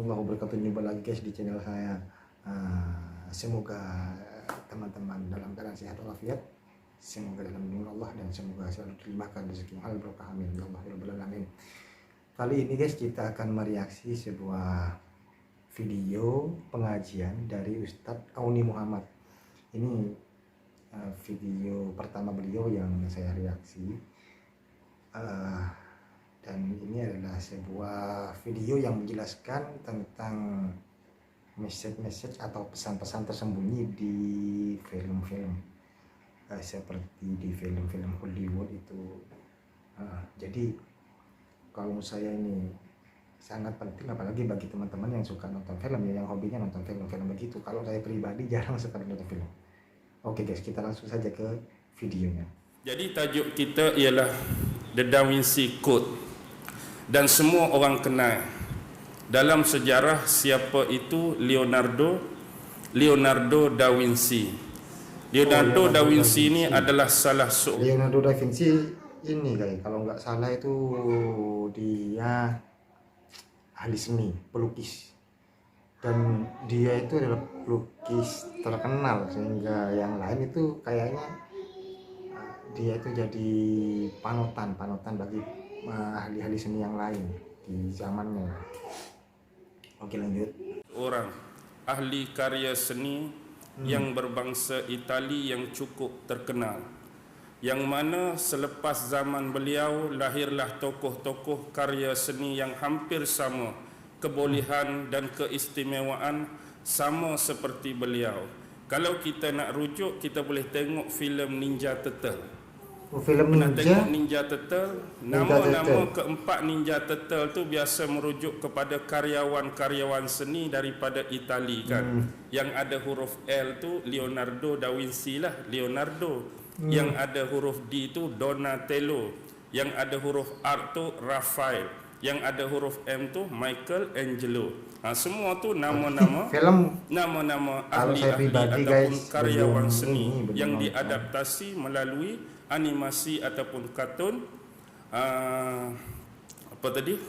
warahmatullahi wabarakatuh. Jumpa lagi guys di channel saya. Semoga teman-teman dalam keadaan sehat walafiat, semoga dalam lindungan Allah, dan semoga selalu dilimpahkan rezeki halal berkah, amin ya Allah ya rabbal alamin. Kali ini guys kita akan mereaksi sebuah video pengajian dari Ustadz Auni Muhammad. Ini video pertama beliau yang saya reaksi. Dan ini adalah sebuah video yang menjelaskan tentang message atau pesan-pesan tersembunyi di film-film, seperti di film-film Hollywood itu. Jadi kalau saya ini sangat penting, apalagi bagi teman-teman yang suka nonton film ya, yang hobinya nonton film-film begitu. Kalau saya pribadi jarang sekali nonton film. Oke guys, kita langsung saja ke videonya. Jadi tajuk kita ialah The Da Vinci Code. Dan semua orang kenal dalam sejarah siapa itu Leonardo da Vinci. Leonardo da Vinci ini adalah salah seorang. Leonardo da Vinci ini guys, kalau nggak salah itu dia ahli seni, pelukis. Dan dia itu adalah pelukis terkenal, sehingga yang lain itu kayaknya dia itu jadi panutan bagi ahli-ahli seni yang lain di zamannya. Oke, lanjut. Orang ahli karya seni yang berbangsa Itali yang cukup terkenal, yang mana selepas zaman beliau lahirlah tokoh-tokoh karya seni yang hampir sama kebolehan dan keistimewaan sama seperti beliau. Kalau kita nak rujuk, kita boleh tengok filem Ninja Turtle. Film Pernah Ninja, tengok Ninja Turtle? Nama-nama keempat Ninja Turtle tu biasa merujuk kepada karyawan-karyawan seni daripada Itali kan. Yang ada huruf L tu Leonardo da Vinci lah, Leonardo. Yang ada huruf D tu Donatello. Yang ada huruf R tu Raphael. Yang ada huruf M tu Michelangelo. Semua tu nama-nama film, nama-nama kalau saya ahli-ahli pribadi ataupun guys, karyawan belum seni belum yang nonton. diadaptasi melalui animasi ataupun kartun. Apa tadi?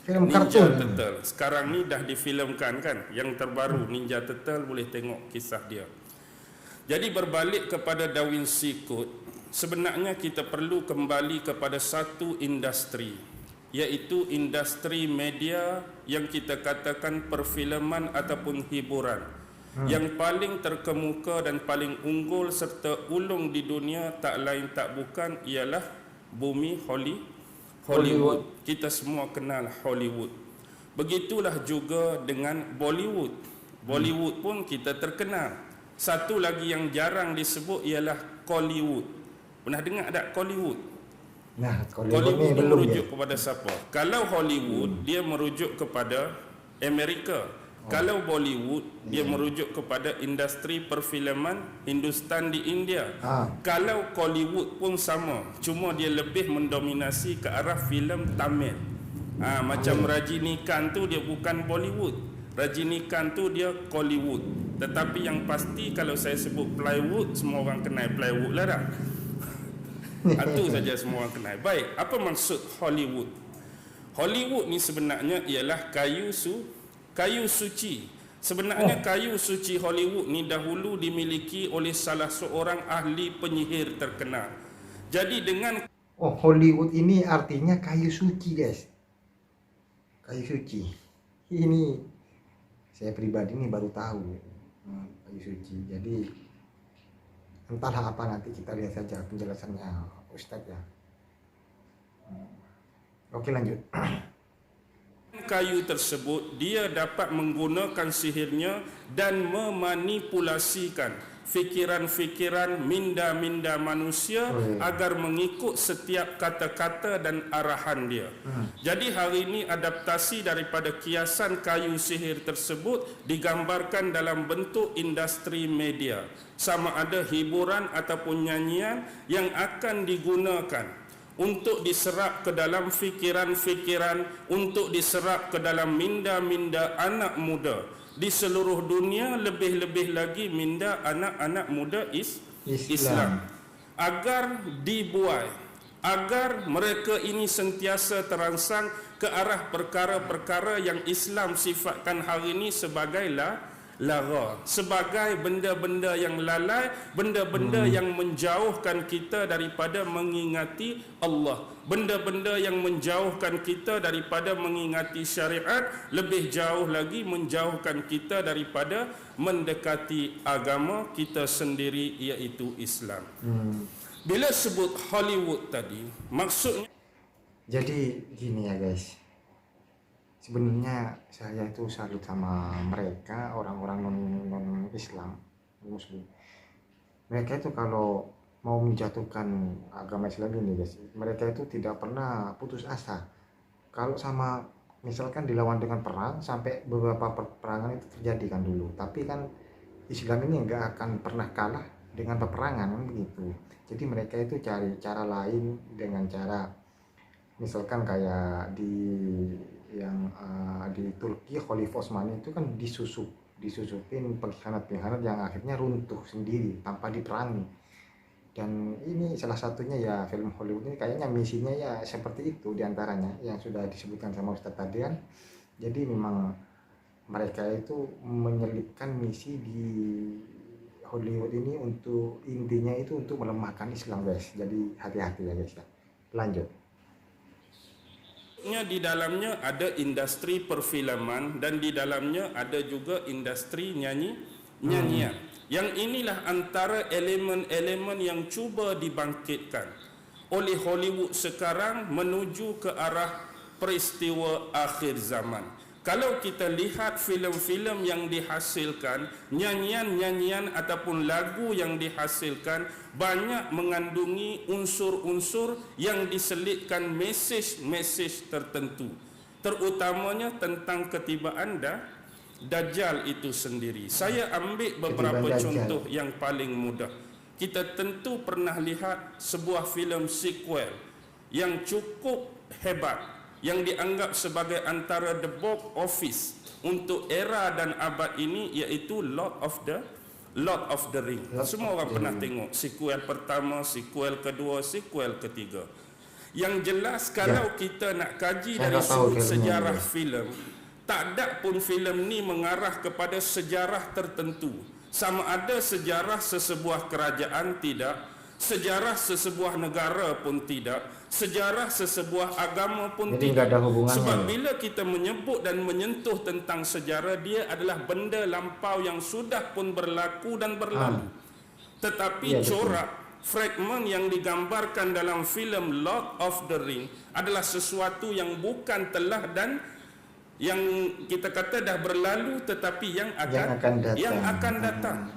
Film Ninja kartun. Turtle. Sekarang ni dah difilmkan kan, yang terbaru Ninja Turtle, boleh tengok kisah dia. Jadi berbalik kepada Da Vinci Code, sebenarnya kita perlu kembali kepada satu industri, iaitu industri media yang kita katakan perfilman ataupun hiburan. Yang paling terkemuka dan paling unggul serta ulung di dunia tak lain tak bukan ialah bumi Hollywood. Kita semua kenal Hollywood. Begitulah juga dengan Bollywood. Bollywood pun kita terkenal. Satu lagi yang jarang disebut ialah Kollywood. Pernah dengar tak Kollywood? Nah, Hollywood belum merujuk ya. kepada siapa? Kalau Hollywood dia merujuk kepada Amerika. Kalau Bollywood dia merujuk kepada industri perfilman Hindustan di India. Kalau Kollywood pun sama, cuma dia lebih mendominasi ke arah filem Tamil. Macam Rajinikanth tu dia bukan Bollywood. Rajinikanth tu dia Kollywood. Tetapi yang pasti kalau saya sebut plywood, semua orang kenal plywood lah dah. Itu saja semua orang kenal. Baik, apa maksud Hollywood? Hollywood ni sebenarnya ialah kayu suci. Sebenarnya kayu suci Hollywood ni dahulu dimiliki oleh salah seorang ahli penyihir terkenal. Jadi dengan Hollywood ini artinya kayu suci guys. Kayu suci. Ini saya pribadi ini baru tahu kayu suci. Jadi entahlah apa, nanti kita lihat saja penjelasannya Ustadz ya. Oke, lanjut. kayu tersebut dia dapat menggunakan sihirnya dan memanipulasikan fikiran-fikiran minda-minda manusia agar mengikut setiap kata-kata dan arahan dia. Jadi hari ini adaptasi daripada kiasan kayu sihir tersebut digambarkan dalam bentuk industri media, sama ada hiburan ataupun nyanyian yang akan digunakan untuk diserap ke dalam fikiran-fikiran, untuk diserap ke dalam minda-minda anak muda di seluruh dunia, lebih-lebih lagi minda anak-anak muda Islam, agar dibuai agar mereka ini sentiasa terangsang ke arah perkara-perkara yang Islam sifatkan hari ini sebagai lara, sebagai benda-benda yang lalai, benda-benda yang menjauhkan kita daripada mengingati Allah, benda-benda yang menjauhkan kita daripada mengingati syariat, lebih jauh lagi menjauhkan kita daripada mendekati agama kita sendiri, iaitu Islam. Bila sebut Hollywood tadi, maksudnya jadi gini ya guys, sebenarnya saya itu salut sama mereka, orang-orang non Islam, Muslim. Mereka itu kalau mau menjatuhkan agama Islam ini guys, mereka itu tidak pernah putus asa. Kalau sama misalkan dilawan dengan perang, sampai beberapa peperangan itu terjadi kan dulu, tapi kan Islam ini nggak akan pernah kalah dengan peperangan kan begitu. Jadi mereka itu cari cara lain, dengan cara misalkan kayak di Turki, Khalifah Utsmani itu kan disusupin pengkhianat-pengkhianat yang akhirnya runtuh sendiri tanpa diperangi. Dan ini salah satunya ya, film Hollywood ini kayaknya misinya ya seperti itu diantaranya yang sudah disebutkan sama Ustadz tadi kan. Jadi memang mereka itu menyelipkan misi di Hollywood ini untuk intinya itu untuk melemahkan Islam guys. Jadi hati-hati ya guys ya. Lanjut. di dalamnya ada industri perfilman dan di dalamnya ada juga industri nyanyian. Yang inilah antara elemen-elemen yang cuba dibangkitkan oleh Hollywood sekarang menuju ke arah peristiwa akhir zaman. Kalau kita lihat filem-filem yang dihasilkan, nyanyian-nyanyian ataupun lagu yang dihasilkan banyak mengandungi unsur-unsur yang diselitkan mesej-mesej tertentu, terutamanya tentang ketibaan Dajjal itu sendiri. Saya ambil beberapa contoh yang paling mudah. Kita tentu pernah lihat sebuah filem sequel yang cukup hebat, yang dianggap sebagai antara the box office untuk era dan abad ini, iaitu Lord of the Ring. Semua orang pernah tengok sequel pertama, sequel kedua, sequel ketiga. Yang jelas kalau kita nak kaji dari sudut sejarah filem, tak ada pun filem ni mengarah kepada sejarah tertentu. Sama ada sejarah sesebuah kerajaan tidak, sejarah sesebuah negara pun tidak, sejarah sesebuah agama pun tidak. Sebab bila kita menyebut dan menyentuh tentang sejarah, dia adalah benda lampau yang sudah pun berlaku dan berlalu. Tetapi corak fragmen yang digambarkan dalam filem Lord of the Ring adalah sesuatu yang bukan telah dan yang kita kata dah berlalu, tetapi yang akan datang.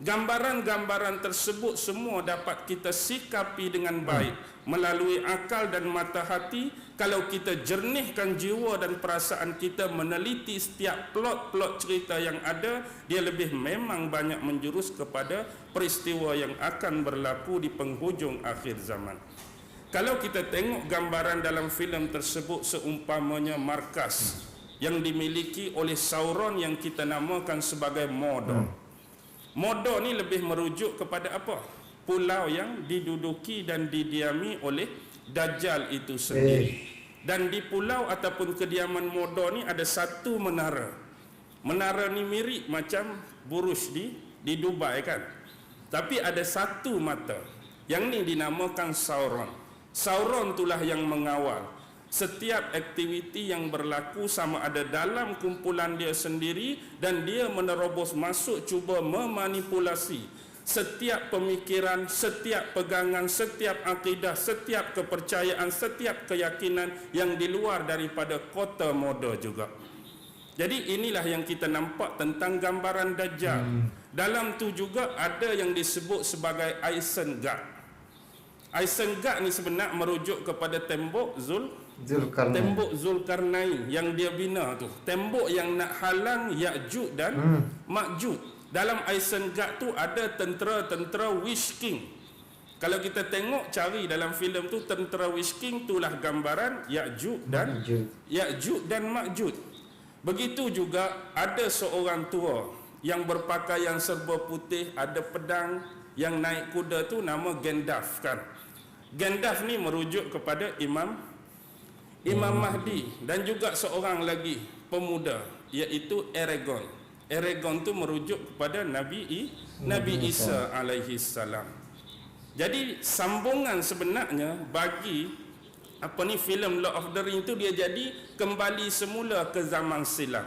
Gambaran-gambaran tersebut semua dapat kita sikapi dengan baik melalui akal dan mata hati kalau kita jernihkan jiwa dan perasaan kita meneliti setiap plot-plot cerita yang ada. Dia lebih memang banyak menjurus kepada peristiwa yang akan berlaku di penghujung akhir zaman. Kalau kita tengok gambaran dalam filem tersebut, seumpamanya markas yang dimiliki oleh Sauron yang kita namakan sebagai Mordor. Mordor ni lebih merujuk kepada apa? Pulau yang diduduki dan didiami oleh Dajjal itu sendiri. Dan di pulau ataupun kediaman Mordor ni ada satu menara. Menara ni mirip macam Burj di Dubai kan. Tapi ada satu mata. Yang ni dinamakan Sauron. Sauron itulah yang mengawal setiap aktiviti yang berlaku, sama ada dalam kumpulan dia sendiri, dan dia menerobos masuk cuba memanipulasi setiap pemikiran, setiap pegangan, setiap akidah, setiap kepercayaan, setiap keyakinan yang di luar daripada kota Mordor juga. Jadi inilah yang kita nampak tentang gambaran Dajjal. Dalam tu juga ada yang disebut sebagai Isengard. Isengard ni sebenarnya merujuk kepada tembok tembok Zulkarnain yang dia bina tu, tembok yang nak halang Ya'juj dan Ma'juj. Dalam Isengard tu ada tentera-tentera Witch King. Kalau kita tengok cari dalam filem tu, tentera Witch King itulah gambaran Ya'juj dan Ma'juj. Begitu juga ada seorang tua yang berpakaian serba putih, ada pedang, yang naik kuda tu nama Gandalf kan. Gandalf ni merujuk kepada Imam Mahdi, dan juga seorang lagi pemuda iaitu Aragorn. Aragorn tu merujuk kepada Nabi Isa alaihi salam. Jadi sambungan sebenarnya bagi filem Lord of the Ring tu, dia jadi kembali semula ke zaman silam.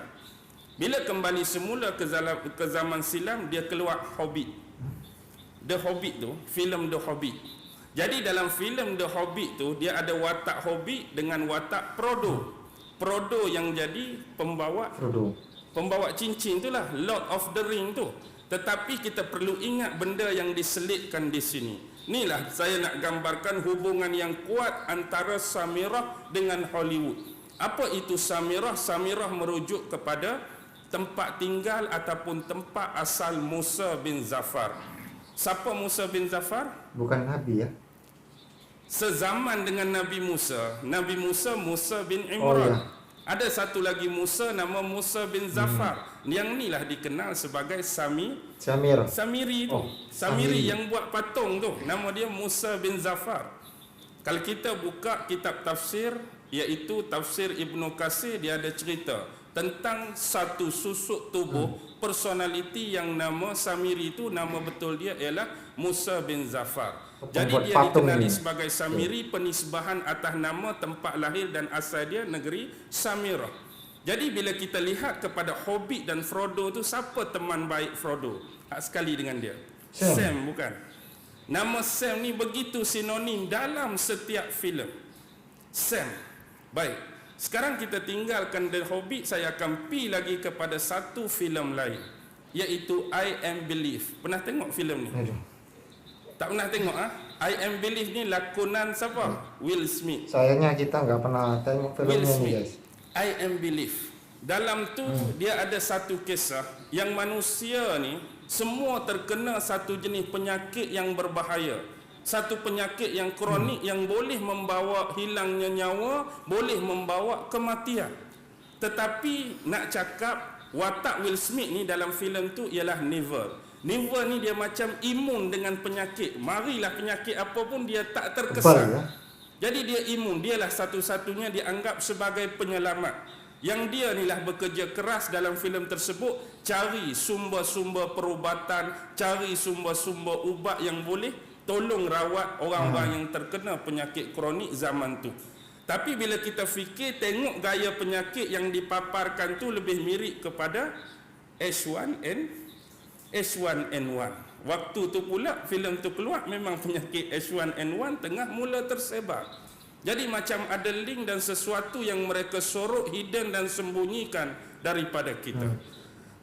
Bila kembali semula ke zaman silam, dia keluar Hobbit. The Hobbit tu, filem The Hobbit. Jadi dalam filem The Hobbit tu, dia ada watak Hobbit dengan watak Frodo. Frodo yang jadi pembawa cincin itulah Lord of the Ring tu. Tetapi kita perlu ingat benda yang diselitkan di sini. Inilah saya nak gambarkan hubungan yang kuat antara Samirah dengan Hollywood. Apa itu Samirah? Samirah merujuk kepada tempat tinggal ataupun tempat asal Musa bin Zafar. Siapa Musa bin Zafar? Bukan Nabi ya? Sezaman dengan Nabi Musa Musa bin Imran. Ada satu lagi Musa nama Musa bin Zafar. Yang inilah dikenal sebagai Samiri tu. Samiri yang buat patung tu, nama dia Musa bin Zafar. Kalau kita buka kitab tafsir, iaitu tafsir Ibnu Katsir, dia ada cerita tentang satu susuk tubuh personality yang nama Samiri itu, nama betul dia ialah Musa bin Zafar. Jadi dia dikenali sebagai Samiri, penisbahan atas nama tempat lahir dan asal dia negeri Samirah. Jadi bila kita lihat kepada Hobbit dan Frodo tu, siapa teman baik Frodo? Sekali dengan dia. Sam bukan? Nama Sam ni begitu sinonim dalam setiap filem. Sam. Baik. Sekarang kita tinggalkan The Hobbit, saya akan pi lagi kepada satu filem lain, iaitu I Am Believe. Pernah tengok filem ni? Tak pernah tengok I Am Believe ni lakonan siapa? Will Smith. Sayangnya kita nggak pernah tengok filmnya ni guys. I Am Believe. Dalam tu dia ada satu kisah yang manusia ni semua terkena satu jenis penyakit yang berbahaya. Satu penyakit yang kronik yang boleh membawa hilangnya nyawa, boleh membawa kematian. Tetapi nak cakap watak Will Smith ni dalam filem tu ialah Neville ni dia macam imun dengan penyakit. Marilah penyakit apa pun dia tak terkesan. Jadi dia imun. Dialah satu-satunya dianggap sebagai penyelamat. Yang dia inilah bekerja keras dalam filem tersebut, cari sumber-sumber perubatan, cari sumber-sumber ubat yang boleh tolong rawat orang-orang yang terkena penyakit kronik zaman tu. Tapi bila kita fikir, tengok gaya penyakit yang dipaparkan tu lebih mirip kepada H1N1. Waktu tu pula filem tu keluar, memang penyakit H1N1 tengah mula tersebar. Jadi macam ada link dan sesuatu yang mereka sorok, hidden dan sembunyikan daripada kita.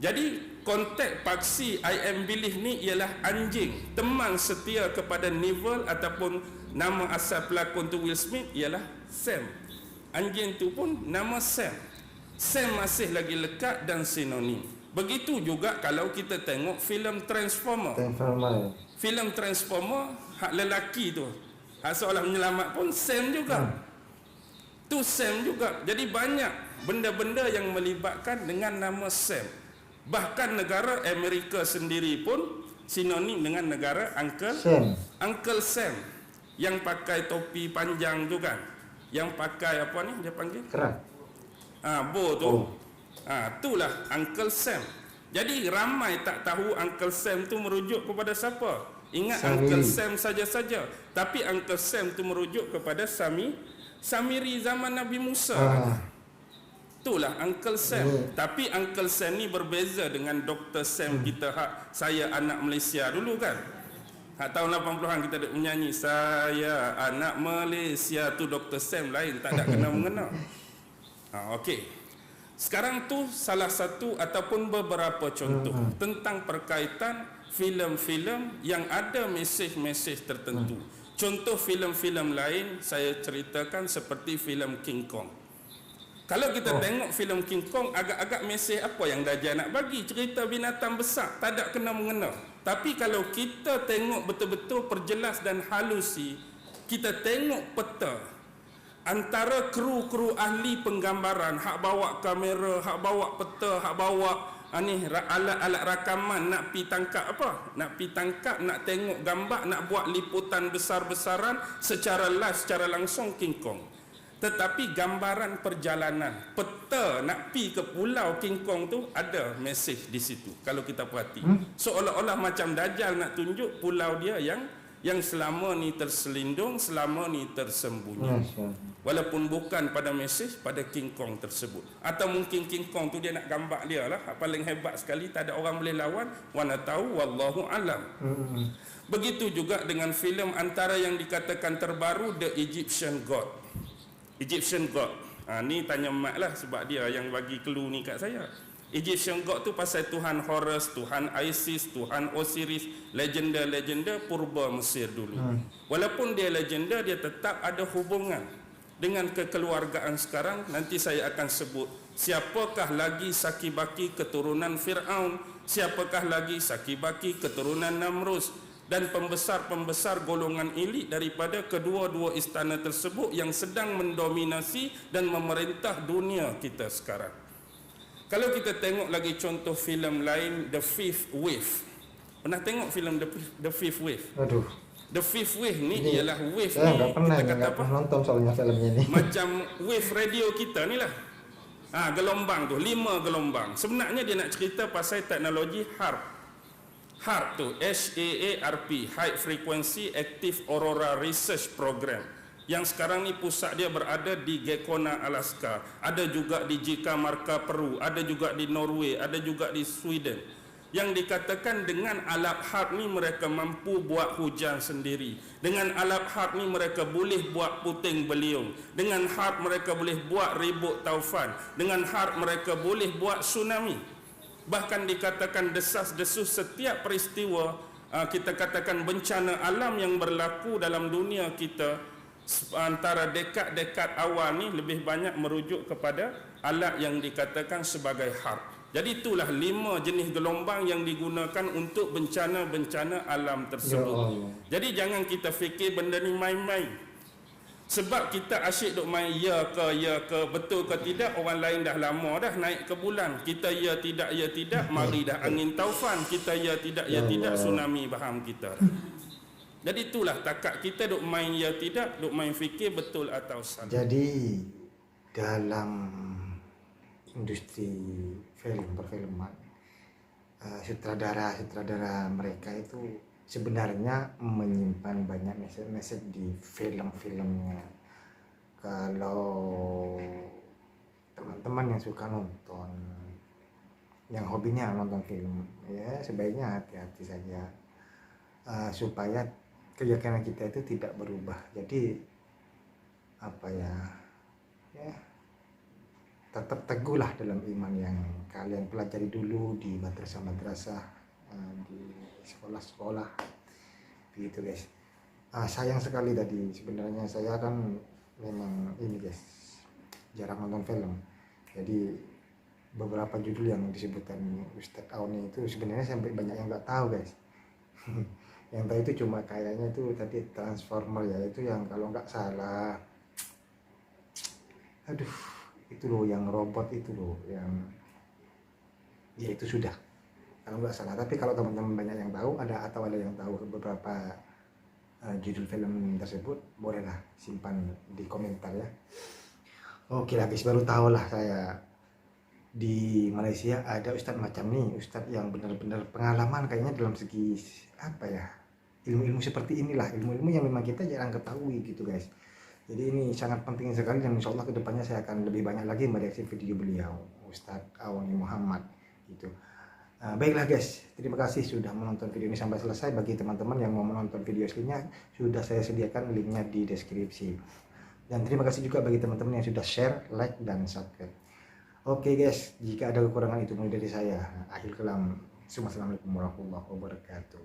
Jadi konteks paksi I Am Believe ni ialah anjing, teman setia kepada Neville, ataupun nama asal pelakon tu Will Smith ialah Sam. Anjing tu pun nama Sam. Sam masih lagi lekat dan sinonim. Begitu juga kalau kita tengok filem Transformer. Filem Transformer, hak lelaki tu, hak seolah menyelamat pun Sam juga. Tu Sam juga. Jadi banyak benda-benda yang melibatkan dengan nama Sam. Bahkan negara Amerika sendiri pun sinonim dengan negara Uncle Sam. Yang pakai topi panjang tu kan. Yang pakai apa ni dia panggil? Kerat. Bow tu. Itulah Uncle Sam. Jadi ramai tak tahu Uncle Sam tu merujuk kepada siapa. Ingat Uncle Sam saja-saja. Tapi Uncle Sam tu merujuk kepada Samiri zaman Nabi Musa. Itulah Uncle Sam. Tapi Uncle Sam ni berbeza dengan Dr. Sam kita saya anak Malaysia dulu kan. Tahun 80-an kita ada menyanyi saya anak Malaysia tu, Dr. Sam lain, tak ada kena-mengena. Okey. Sekarang tu salah satu ataupun beberapa contoh tentang perkaitan filem-filem yang ada mesej-mesej tertentu. Contoh filem-filem lain saya ceritakan seperti filem King Kong. Kalau kita tengok filem King Kong, agak-agak mesej apa yang Dajjal nak bagi? Cerita binatang besar, tak ada kena-mengena. Tapi kalau kita tengok betul-betul perjelas dan halusi, kita tengok peta antara kru-kru ahli penggambaran, hak bawa kamera, hak bawa peta, hak bawa alat-alat rakaman nak pi tangkap apa? Nak pi tangkap, nak tengok gambar, nak buat liputan besar-besaran secara live, secara langsung King Kong. Tetapi gambaran perjalanan, peta nak pi ke pulau King Kong tu ada mesej di situ. Kalau kita perhati, seolah-olah macam Dajjal nak tunjuk pulau dia yang selama ni terselindung, selama ni tersembunyi. Walaupun bukan pada mesej pada King Kong tersebut. Atau mungkin King Kong tu dia nak gambar dia lah, paling hebat sekali, tak ada orang boleh lawan. Mana tahu, wallahu alam. Begitu juga dengan filem antara yang dikatakan terbaru, The Egyptian God. Egyptian God. Ni tanya Mak lah sebab dia yang bagi clue ni kat saya. Egyptian God tu pasal Tuhan Horus, Tuhan Isis, Tuhan Osiris, legenda-legenda purba Mesir dulu. Walaupun dia legenda, dia tetap ada hubungan dengan kekeluargaan sekarang. Nanti saya akan sebut siapakah lagi Saki-Baki keturunan Fir'aun, siapakah lagi Saki-Baki keturunan Namrus, dan pembesar-pembesar golongan elit daripada kedua-dua istana tersebut yang sedang mendominasi dan memerintah dunia kita sekarang. Kalau kita tengok lagi contoh filem lain, The Fifth Wave. Pernah tengok filem The Fifth Wave? Aduh. The Fifth Wave ni ialah wave Saya ni, kita kata apa? Nonton soalnya filmnya ni. Macam wave radio kita ni lah. Gelombang tu, 5 gelombang. Sebenarnya dia nak cerita pasal teknologi HAARP. HAARP tu, HAARP, High Frequency Active Aurora Research Program. Yang sekarang ni pusat dia berada di Gekona, Alaska. Ada juga di Jikamarka, Peru. Ada juga di Norway. Ada juga di Sweden. Yang dikatakan dengan alat HAARP ni mereka mampu buat hujan sendiri. Dengan alat HAARP ni mereka boleh buat puting beliung. Dengan HAARP mereka boleh buat ribut taufan. Dengan HAARP mereka boleh buat tsunami. Bahkan dikatakan desas-desus setiap peristiwa, kita katakan bencana alam yang berlaku dalam dunia kita antara dekad-dekad awal ni lebih banyak merujuk kepada alat yang dikatakan sebagai HAARP. Jadi itulah 5 jenis gelombang yang digunakan untuk bencana-bencana alam tersebut. Jadi jangan kita fikir benda ni main-main. Sebab kita asyik duk main ya ke, betul ke tidak, orang lain dah lama dah naik ke bulan. Kita ya tidak, mari dah angin taufan. Kita ya tidak, tsunami baham kita dah. Jadi itulah takat kita duk main ya tidak, duk main fikir betul atau salah. Jadi dalam industri perfilman, sutradara mereka itu sebenarnya menyimpan banyak mesej di film-filmnya. Kalau teman-teman yang suka nonton, yang hobinya nonton film, ya sebaiknya hati-hati saja, supaya keyakinan kita itu tidak berubah. Jadi tetap teguhlah dalam iman yang kalian pelajari dulu di madrasah-madrasah, di sekolah-sekolah, begitu guys. Sayang sekali tadi, sebenarnya saya kan memang ini guys, jarang nonton film. Jadi beberapa judul yang disebutkan Ustadz Auni itu sebenarnya sampai banyak yang nggak tahu guys. Yang tahu itu cuma kayaknya itu tadi Transformer, ya itu yang kalau nggak salah, itu loh yang robot itu loh, yang ya itu sudah kalau nggak salah. Tapi kalau teman-teman banyak yang tahu, ada yang tahu beberapa judul film tersebut, bolehlah simpan di komentar ya. Oke lah guys, baru tahu lah saya di Malaysia ada ustadz macam nih, ustadz yang benar-benar pengalaman kayaknya dalam segi ilmu-ilmu seperti inilah, ilmu-ilmu yang memang kita jarang ketahui gitu guys. Jadi ini sangat penting sekali, dan insya Allah kedepannya saya akan lebih banyak lagi mereaksi video beliau, Ustadz Auni Muhammad gitu. Baiklah guys, terima kasih sudah menonton video ini sampai selesai. Bagi teman-teman yang mau menonton video aslinya, sudah saya sediakan linknya di deskripsi. Dan terima kasih juga bagi teman-teman yang sudah share, like, dan subscribe. Oke guys, jika ada kekurangan itu mulai dari saya. Akhir kalam, Assalamualaikum warahmatullahi wabarakatuh.